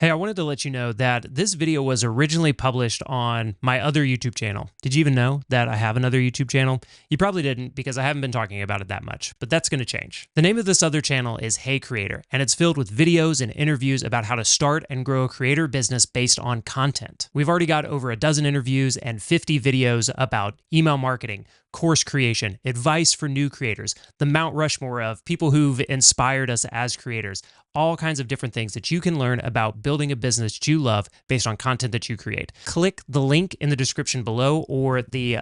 Hey, I wanted to let you know that this video was originally published on my other YouTube channel. Did you even know that I have another YouTube channel? You probably didn't because I haven't been talking about it that much, but that's going to change. The name of this other channel is Hey Creator, and it's filled with videos and interviews about how to start and grow a creator business based on content. We've already got over a dozen interviews and 50 videos about email marketing, course creation, advice for new creators, the Mount Rushmore of people who've inspired us as creators, all kinds of different things that you can learn about building a business that you love based on content that you create. Click the link in the description below or the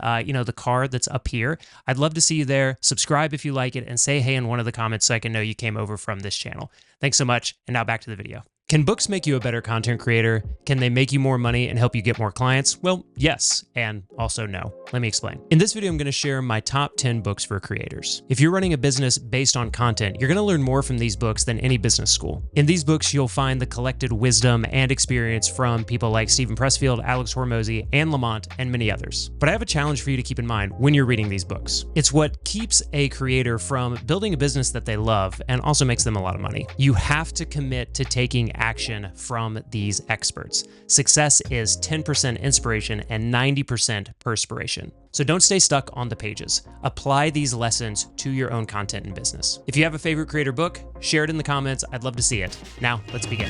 card that's up here. I'd love to see you there. Subscribe if you like it and say hey in one of the comments so I can know you came over from this channel. Thanks so much. And now back to the video. Can books make you a better content creator? Can they make you more money and help you get more clients? Well, yes, and also no. Let me explain. In this video, I'm going to share my top 10 books for creators. If you're running a business based on content, you're going to learn more from these books than any business school. In these books, you'll find the collected wisdom and experience from people like Steven Pressfield, Alex Hormozi, and Lamott, and many others. But I have a challenge for you to keep in mind when you're reading these books. It's what keeps a creator from building a business that they love and also makes them a lot of money. You have to commit to taking action from these experts. Success is 10% inspiration and 90% perspiration. So don't stay stuck on the pages. Apply these lessons to your own content and business. If you have a favorite creator book, share it in the comments. I'd love to see it. Now, let's begin.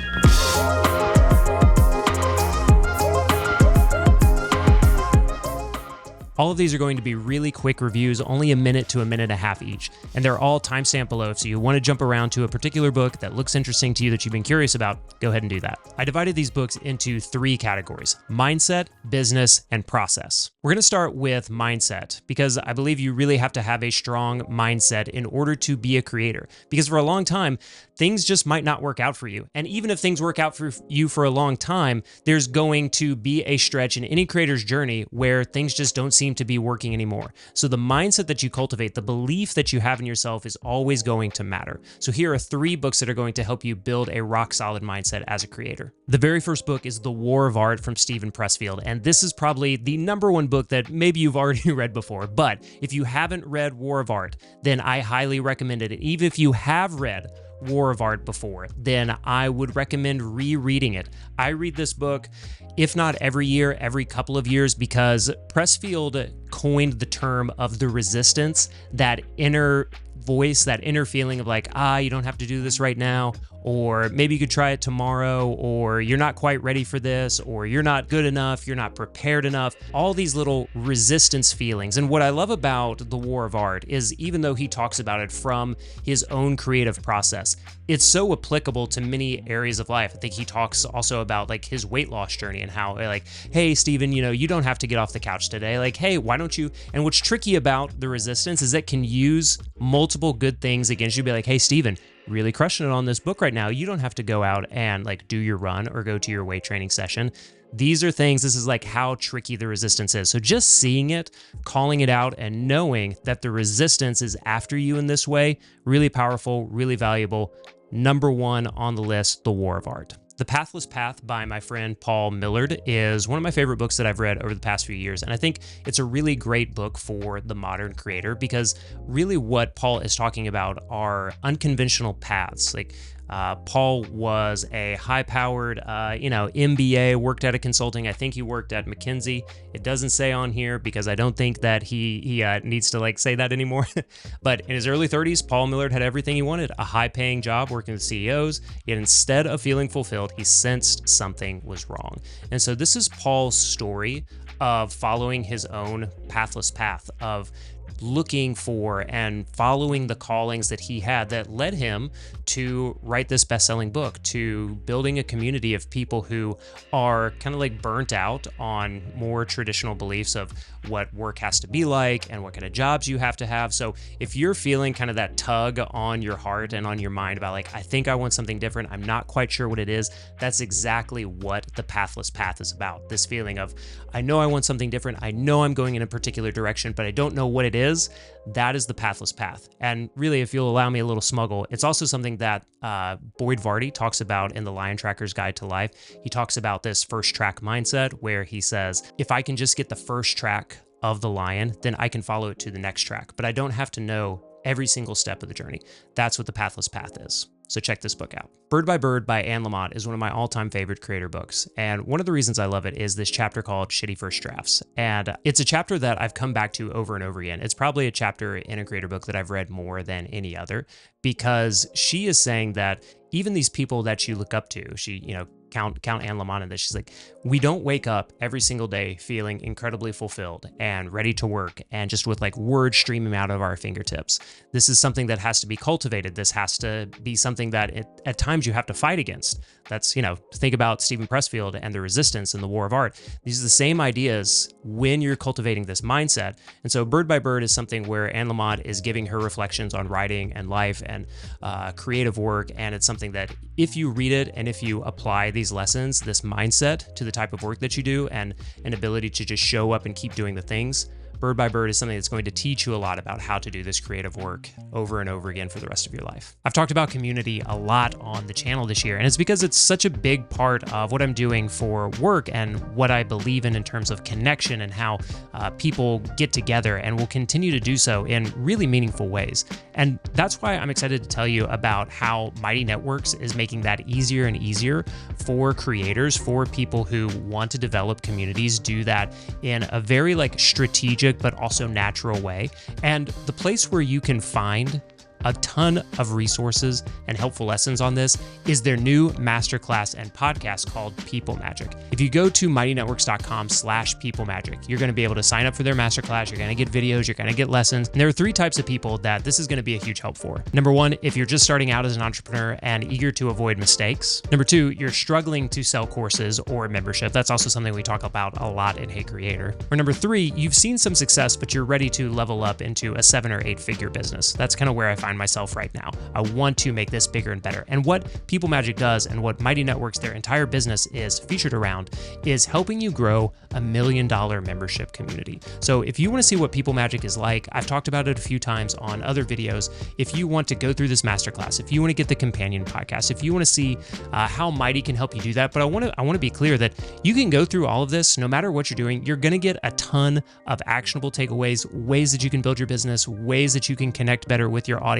All of these are going to be really quick reviews, only a minute to a minute and a half each, and they're all timestamped below, so you want to jump around to a particular book that looks interesting to you that you've been curious about, go ahead and do that. I divided these books into 3 categories: mindset, business, and process. We're going to start with mindset because I believe you really have to have a strong mindset in order to be a creator, because for a long time, things just might not work out for you. And even if things work out for you for a long time, there's going to be a stretch in any creator's journey where things just don't seem to be working anymore. So the mindset that you cultivate, the belief that you have in yourself is always going to matter. So here are 3 books that are going to help you build a rock solid mindset as a creator. The very first book is The War of Art from Steven Pressfield. And this is probably the #1 book that maybe you've already read before. But if you haven't read War of Art, then I highly recommend it. Even if you have read War of Art before, then I would recommend rereading it. I read this book, if not every year, every couple of years, because Pressfield coined the term of the resistance, that inner voice, that inner feeling of like, you don't have to do this right now, or maybe you could try it tomorrow, or you're not quite ready for this, or you're not good enough, you're not prepared enough, all these little resistance feelings. And what I love about The War of Art is even though he talks about it from his own creative process, it's so applicable to many areas of life. I think he talks also about like his weight loss journey and how like, hey, Steven, you don't have to get off the couch today. Like, hey, why don't you? And what's tricky about the resistance is it can use multiple good things against you. Be like, hey, Steven, really crushing it on this book right now. You don't have to go out and like do your run or go to your weight training session. These are things, this is like how tricky the resistance is. So just seeing it, calling it out, and knowing that the resistance is after you in this way, really powerful, really valuable. #1 on the list, The War of Art. The Pathless Path by my friend Paul Millard is one of my favorite books that I've read over the past few years. And I think it's a really great book for the modern creator because really what Paul is talking about are unconventional paths. Like Paul was a high-powered, MBA, worked at a consulting. I think he worked at McKinsey. It doesn't say on here because I don't think that he needs to like say that anymore. But in his early 30s, Paul Millard had everything he wanted: a high-paying job working with CEOs. Yet instead of feeling fulfilled, he sensed something was wrong. And so this is Paul's story of following his own pathless path, of looking for and following the callings that he had that led him to write this best-selling book, to building a community of people who are kind of like burnt out on more traditional beliefs of what work has to be like and what kind of jobs you have to have. So if you're feeling kind of that tug on your heart and on your mind about like, I think I want something different, I'm not quite sure what it is, that's exactly what the Pathless Path is about. This feeling of, I know I want something different, I know I'm going in a particular direction, but I don't know what it is. That is the Pathless Path. And really, if you'll allow me a little smuggle, it's also something that Boyd Vardy talks about in the Lion Tracker's Guide to Life. He talks about this first track mindset where he says, if I can just get the first track of the lion, then I can follow it to the next track, but I don't have to know every single step of the journey. That's what the Pathless Path is. So check this book out. Bird by Bird by Lamott is one of my all-time favorite creator books. And one of the reasons I love it is this chapter called Shitty First Drafts. And it's a chapter that I've come back to over and over again. It's probably a chapter in a creator book that I've read more than any other, because she is saying that even these people that you look up to, Count Anne Lamott in this. She's like, we don't wake up every single day feeling incredibly fulfilled and ready to work and just with like words streaming out of our fingertips. This is something that has to be cultivated. This has to be something that at times you have to fight against. That's, think about Steven Pressfield and the resistance in the War of Art. These are the same ideas when you're cultivating this mindset. And so Bird by Bird is something where Anne Lamott is giving her reflections on writing and life and creative work. And it's something that if you read it and if you apply these lessons, this mindset to the type of work that you do and an ability to just show up and keep doing the things, Bird by Bird is something that's going to teach you a lot about how to do this creative work over and over again for the rest of your life. I've talked about community a lot on the channel this year, and it's because it's such a big part of what I'm doing for work and what I believe in terms of connection and how people get together and will continue to do so in really meaningful ways. And that's why I'm excited to tell you about how Mighty Networks is making that easier and easier for creators, for people who want to develop communities, do that in a very strategic but also natural way. And the place where you can find a ton of resources and helpful lessons on this is their new masterclass and podcast called People Magic. If you go to mightynetworks.com/peoplemagic, you're going to be able to sign up for their masterclass. You're going to get videos, you're going to get lessons. And there are 3 types of people that this is going to be a huge help for. Number 1, if you're just starting out as an entrepreneur and eager to avoid mistakes. Number 2, you're struggling to sell courses or membership. That's also something we talk about a lot in Hey Creator. Or number 3, you've seen some success, but you're ready to level up into a 7 or 8 figure business. That's kind of where I find myself right now. I want to make this bigger and better. And what People Magic does and what Mighty Networks, their entire business is featured around, is helping you grow $1 million membership community. So if you want to see what People Magic is like, I've talked about it a few times on other videos. If you want to go through this masterclass, if you want to get the companion podcast, if you want to see how Mighty can help you do that, but I want to be clear that you can go through all of this no matter what you're doing. You're going to get a ton of actionable takeaways, ways that you can build your business, ways that you can connect better with your audience.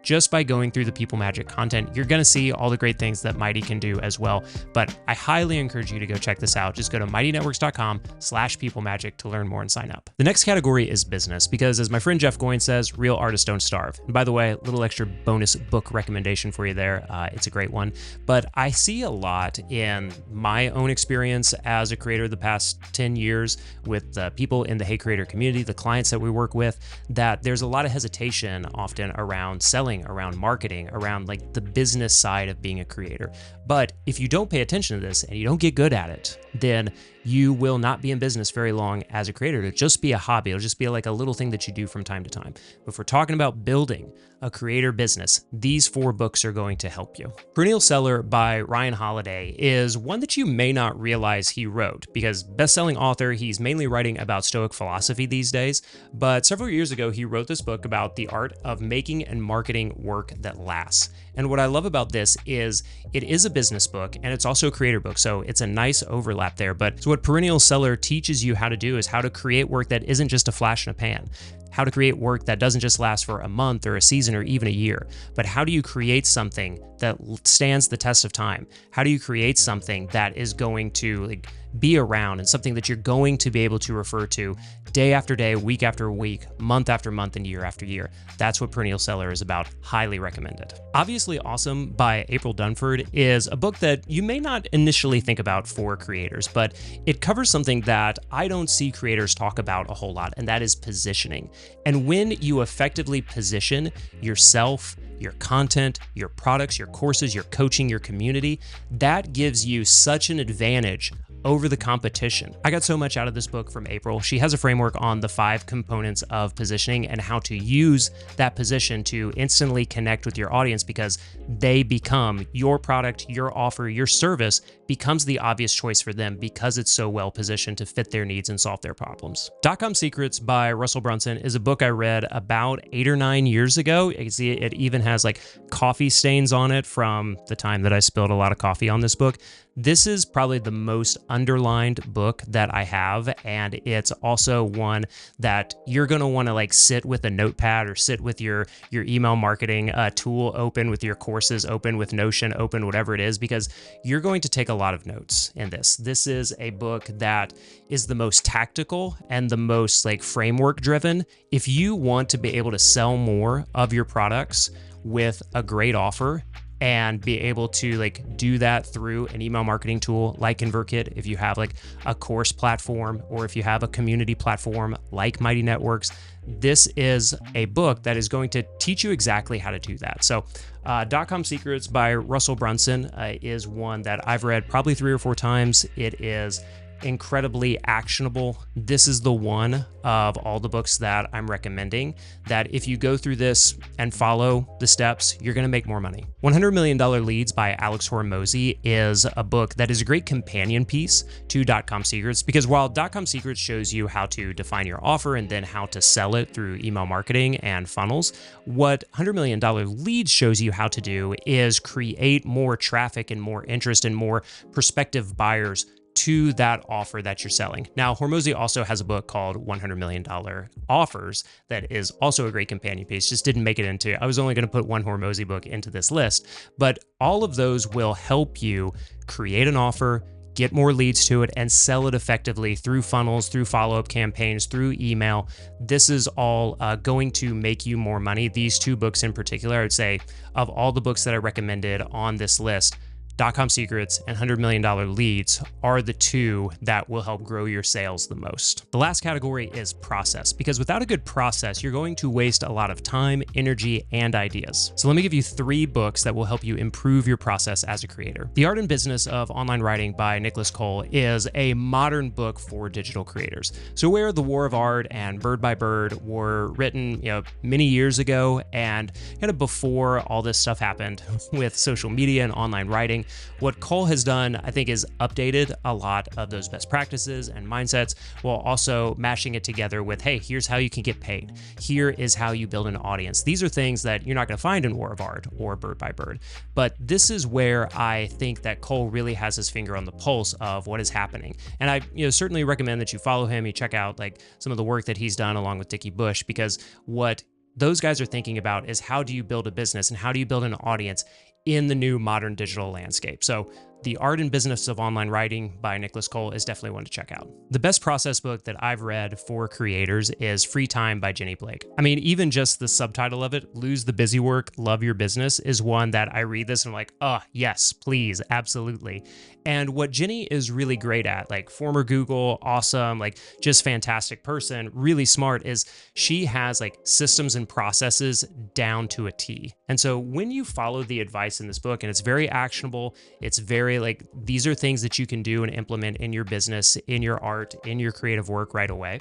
Just by going through the People Magic content, you're going to see all the great things that Mighty can do as well. But I highly encourage you to go check this out. Just go to mightynetworks.com/peoplemagic to learn more and sign up. The next category is business, because as my friend Jeff Goins says, real artists don't starve. And by the way, a little extra bonus book recommendation for you there. It's a great one. But I see a lot in my own experience as a creator the past 10 years with the people in the Hey Creator community, the clients that we work with, that there's a lot of hesitation often around selling, around marketing, around the business side of being a creator. But if you don't pay attention to this and you don't get good at it, then you will not be in business very long as a creator. It'll just be a hobby. It'll just be like a little thing that you do from time to time. But if we're talking about building a creator business, these 4 books are going to help you. Perennial Seller by Ryan Holiday is one that you may not realize he wrote, because best-selling author, he's mainly writing about Stoic philosophy these days. But several years ago, he wrote this book about the art of making and marketing work that lasts. And what I love about this is it is a business book and it's also a creator book. So it's a nice overlap there. But so what Perennial Seller teaches you how to do is how to create work that isn't just a flash in a pan. How to create work that doesn't just last for a month or a season or even a year, but how do you create something that stands the test of time? How do you create something that is going to be around and something that you're going to be able to refer to day after day, week after week, month after month, and year after year? That's what Perennial Seller is about. Highly recommended. Obviously Awesome by April Dunford is a book that you may not initially think about for creators, but it covers something that I don't see creators talk about a whole lot, and that is positioning. And when you effectively position yourself, your content, your products, your courses, your coaching, your community, that gives you such an advantage over the competition. I got so much out of this book from April. She has a framework on the 5 components of positioning and how to use that position to instantly connect with your audience, because they become your product, your offer, your service becomes the obvious choice for them because it's so well positioned to fit their needs and solve their problems. DotCom Secrets by Russell Brunson is a book I read about 8 or 9 years ago. You can see it even has coffee stains on it from the time that I spilled a lot of coffee on this book. This is probably the most underlined book that I have, and it's also one that you're going to want to like sit with a notepad or sit with your email marketing tool open, with your courses open, with Notion open, whatever it is, because you're going to take a lot of notes in this. This is a book that is the most tactical and the most like framework driven. If you want to be able to sell more of your products with a great offer and be able to like do that through an email marketing tool like ConvertKit, if you have like a course platform or if you have a community platform like Mighty Networks, this is a book that is going to teach you exactly how to do that. So DotCom Secrets by Russell Brunson is one that I've read probably 3 or 4 times. It is incredibly actionable. This is the one of all the books that I'm recommending that if you go through this and follow the steps, you're going to make more money. $100 Million Leads by Alex Hormozi is a book that is a great companion piece to DotCom Secrets, because while DotCom Secrets shows you how to define your offer and then how to sell it through email marketing and funnels, what $100 Million Leads shows you how to do is create more traffic and more interest and more prospective buyers to that offer that you're selling. Now, Hormozi also has a book called $100 Million Offers that is also a great companion piece. Just didn't make it into, I was only going to put one Hormozi book into this list, but all of those will help you create an offer, get more leads to it, and sell it effectively through funnels, through follow-up campaigns, through email. This is all going to make you more money. These 2 books in particular, I would say, of all the books that I recommended on this list, DotCom Secrets and $100 Million Leads are the 2 that will help grow your sales the most. The last category is process, because without a good process, you're going to waste a lot of time, energy, and ideas. So let me give you 3 books that will help you improve your process as a creator. The Art and Business of Online Writing by Nicholas Cole is a modern book for digital creators. So where The War of Art and Bird by Bird were written, many years ago and kind of before all this stuff happened with social media and online writing, what Cole has done, I think, is updated a lot of those best practices and mindsets while also mashing it together with, hey, here's how you can get paid. Here is how you build an audience. These are things that you're not going to find in War of Art or Bird by Bird. But this is where I think that Cole really has his finger on the pulse of what is happening. And I certainly recommend that you follow him. You check out like some of the work that he's done along with Dickie Bush, because what those guys are thinking about is how do you build a business and how do you build an audience in the new modern digital landscape. So The Art and Business of Online Writing by Nicholas Cole is definitely one to check out. The best process book that I've read for creators is Free Time by Jenny Blake. I mean, even just the subtitle of it, Lose the Busy Work, Love Your Business, is one that I read this and I'm like, oh, yes, please, absolutely. And what Jenny is really great at, like former Google, awesome, like just fantastic person, really smart, is she has like systems and processes down to a T. And so when you follow the advice in this book, and it's very actionable, it's very like, these are things that you can do and implement in your business, in your art, in your creative work right away,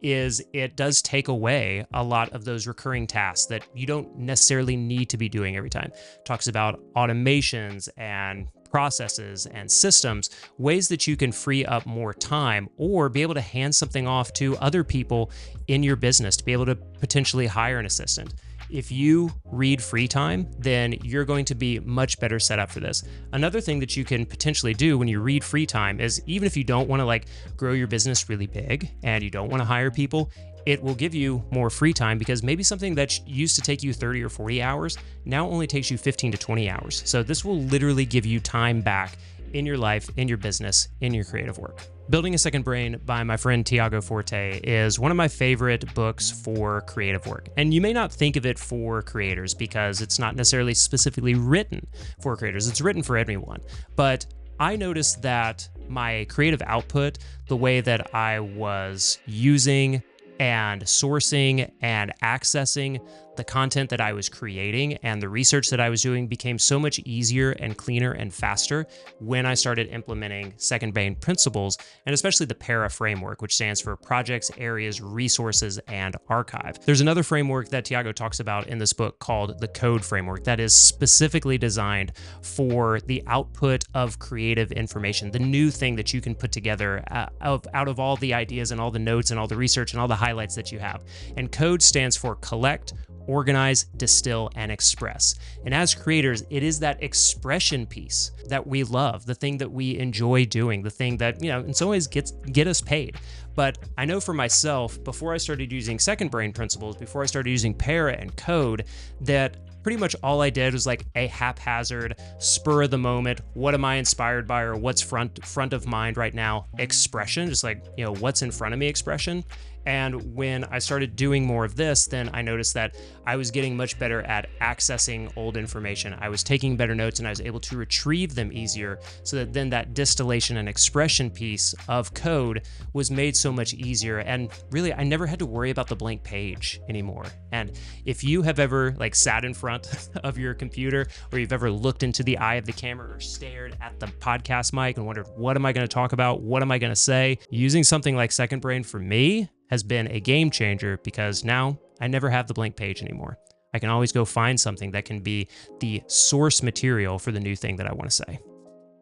is it does take away a lot of those recurring tasks that you don't necessarily need to be doing every time. Talks about automations and processes and systems, ways that you can free up more time or be able to hand something off to other people in your business to be able to potentially hire an assistant. If you read Free Time, then you're going to be much better set up for this. Another thing that you can potentially do when you read Free Time is, even if you don't want to like grow your business really big and you don't want to hire people, it will give you more free time, because maybe something that used to take you 30 or 40 hours now only takes you 15 to 20 hours. So this will literally give you time back in your life, in your business, in your creative work. Building a Second Brain by my friend Tiago Forte is one of my favorite books for creative work. And you may not think of it for creators because it's not necessarily specifically written for creators. It's written for everyone. But I noticed that my creative output, the way that I was using and sourcing and accessing the content that I was creating and the research that I was doing became so much easier and cleaner and faster when I started implementing Second Brain principles, and especially the PARA framework, which stands for Projects, Areas, Resources, and Archive. There's another framework that Tiago talks about in this book called the Code framework that is specifically designed for the output of creative information, the new thing that you can put together out of all the ideas and all the notes and all the research and all the highlights that you have. And Code stands for Collect, organize, distill, and express. And as creators, it is that expression piece that we love, the thing that we enjoy doing, the thing that, in some ways get us paid. But I know for myself, before I started using second brain principles, before I started using para and code, that pretty much all I did was like a haphazard, spur of the moment, what am I inspired by, or what's front of mind right now expression, just like, what's in front of me expression. And when I started doing more of this, then I noticed that I was getting much better at accessing old information. I was taking better notes and I was able to retrieve them easier, so that then that distillation and expression piece of code was made so much easier. And really, I never had to worry about the blank page anymore. And if you have ever sat in front of your computer, or you've ever looked into the eye of the camera or stared at the podcast mic and wondered, what am I going to talk about? What am I going to say? Using something like Second Brain for me has been a game changer, because now I never have the blank page anymore. I can always go find something that can be the source material for the new thing that I want to say.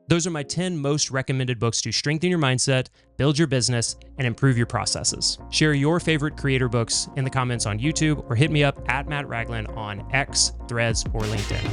Those are my 10 most recommended books to strengthen your mindset, build your business, and improve your processes. Share your favorite creator books in the comments on YouTube, or hit me up at Matt Ragland on X, Threads, or LinkedIn.